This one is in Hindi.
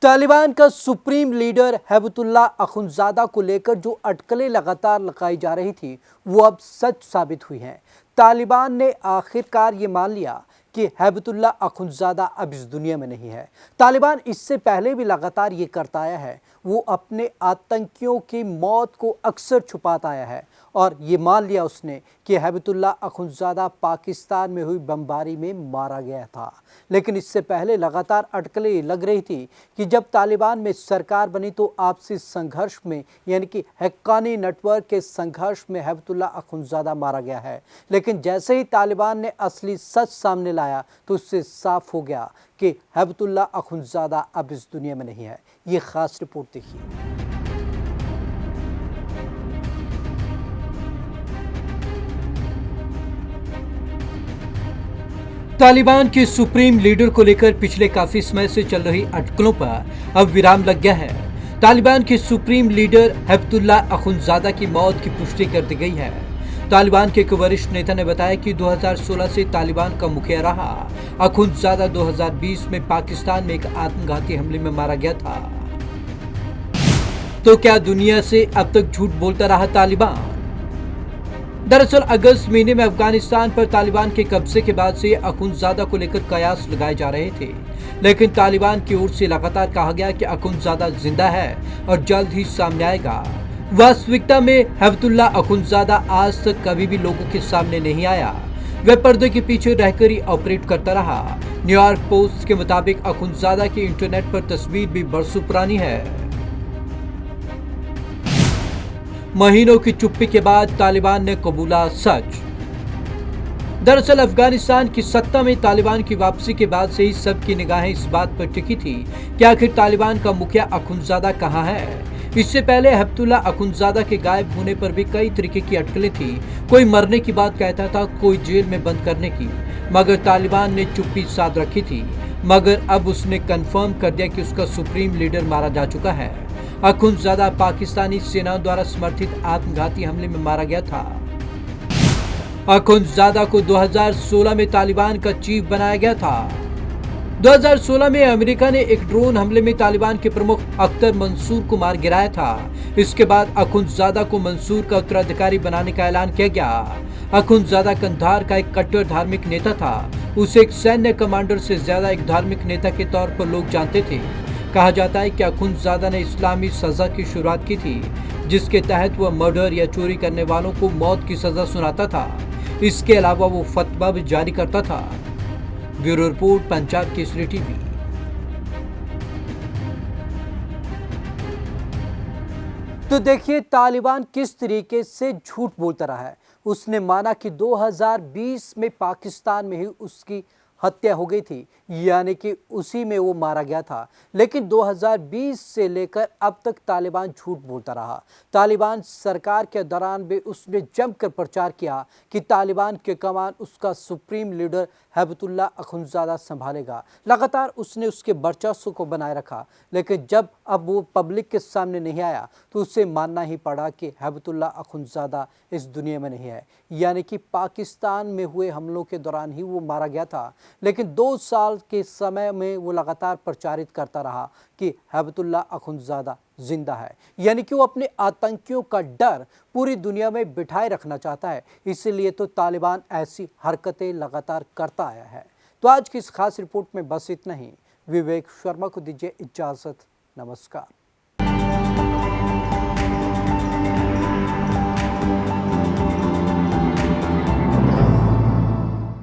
तालिबान का सुप्रीम लीडर हैबतुल्लाह अखुंज़ादा को लेकर जो अटकलें लगातार लगाई जा रही थी वो अब सच साबित हुई हैं। तालिबान ने आखिरकार ये मान लिया कि हैबतुल्लाह अखुंज़ादा अब इस दुनिया में नहीं है। तालिबान इससे पहले भी लगातार ये करता आया है, वो अपने आतंकियों की मौत को अक्सर छुपाता आया है और ये मान लिया उसने कि हैबतुल्लाह अखुंज़ादा पाकिस्तान में हुई बमबारी में मारा गया था। लेकिन इससे पहले लगातार अटकलें लग रही थी कि जब तालिबान में सरकार बनी तो आपसी संघर्ष में यानी कि हक्कानी नेटवर्क के संघर्ष में हैबतुल्लाह अखुंज़ादा मारा गया है। लेकिन जैसे ही तालिबान ने असली सच सामने लाया तो उससे साफ हो गया कि हैबतुल्लाह अखुंज़ादा अब इस दुनिया में नहीं है। ये खास रिपोर्ट देखिए। तालिबान के सुप्रीम लीडर को लेकर पिछले काफी समय से चल रही अटकलों पर अब विराम लग गया है। तालिबान के सुप्रीम लीडर हैबतुल्लाह अखुंज़ादा की मौत की पुष्टि कर दी गई है। तालिबान के एक वरिष्ठ नेता ने बताया कि 2016 से तालिबान का मुखिया रहा अखुंज़ादा 2020 में पाकिस्तान में एक आत्मघाती हमले में मारा गया था। तो क्या दुनिया से अब तक झूठ बोलता रहा तालिबान? दरअसल अगस्त महीने में अफगानिस्तान पर तालिबान के कब्जे के बाद से अखुंज़ादा को लेकर कयास लगाए जा रहे थे, लेकिन तालिबान की ओर से लगातार कहा गया कि अखुंज़ादा जिंदा है और जल्द ही सामने आएगा। वास्तविकता में हैबतुल्लाह अखुंज़ादा आज तक कभी भी लोगों के सामने नहीं आया। वह पर्दे के पीछे रहकर ही ऑपरेट करता रहा। न्यूयॉर्क पोस्ट के मुताबिक अखुंज़ादा की इंटरनेट पर तस्वीर भी बरसों पुरानी है। महीनों की चुप्पी के बाद तालिबान ने कबूला सच। दरअसल अफगानिस्तान की सत्ता में तालिबान की वापसी के बाद से ही सबकी निगाहें इस बात पर टिकी थी कि आखिर तालिबान का मुखिया अखुंज़ादा कहां है। इससे पहले हैबतुल्लाह अखुंज़ादा के गायब होने पर भी कई तरीके की अटकलें थी। कोई मरने की बात कहता था, कोई जेल में बंद करने की, मगर तालिबान ने चुप्पी साध रखी थी। मगर अब उसने कंफर्म कर दिया कि उसका सुप्रीम लीडर मारा जा चुका है। अखुंज़ादा पाकिस्तानी सेना द्वारा समर्थित आत्मघाती हमले में मारा गया था। अखुंज़ादा को 2016 में तालिबान का चीफ बनाया गया था। 2016 में अमेरिका ने एक ड्रोन हमले में तालिबान के प्रमुख अख्तर मंसूर को मार गिराया था। इसके बाद अखुंज़ादा को मंसूर का उत्तराधिकारी बनाने का ऐलान किया गया। अखुंज़ादा कंधार का एक कट्टर धार्मिक नेता था। उसे एक सैन्य कमांडर से ज्यादा एक धार्मिक नेता के तौर पर लोग जानते थे। कहा जाता है कि अखुंज़ादा ने इस्लामी सजा की शुरुआत की थी, जिसके तहत वह मर्डर या चोरी करने वालों को मौत की सजा सुनाता था। इसके अलावा वो फतवा भी जारी करता था। Bureau report, Punjab Kesari TV. तो देखिए तालिबान किस तरीके से झूठ बोलता रहा है। उसने माना कि 2020 में पाकिस्तान में ही उसकी हत्या हो गई थी, यानी कि उसी में वो मारा गया था। लेकिन 2020 से लेकर अब तक तालिबान झूठ बोलता रहा। तालिबान सरकार के दौरान भी उसने जमकर प्रचार किया कि तालिबान के कमान उसका सुप्रीम लीडर हैबतुल्लाह अखुंज़ादा संभालेगा। लगातार उसने उसके वर्चस्व को बनाए रखा। लेकिन जब अब वो पब्लिक के सामने नहीं आया तो उसे मानना ही पड़ा कि हैबतुल्लाह अखुंज़ादा इस दुनिया में नहीं है, यानी कि पाकिस्तान में हुए हमलों के दौरान ही वो मारा गया था। लेकिन 2 साल के समय में वो लगातार प्रचारित करता रहा कि हैबतुल्लाह अखुंज़ादा जिंदा है, यानी कि वो अपने आतंकियों का डर पूरी दुनिया में बिठाए रखना चाहता है। इसीलिए तो तालिबान ऐसी हरकतें लगातार करता आया है। तो आज की इस खास रिपोर्ट में बस इतना ही। विवेक शर्मा को दीजिए इजाज़त। नमस्कार।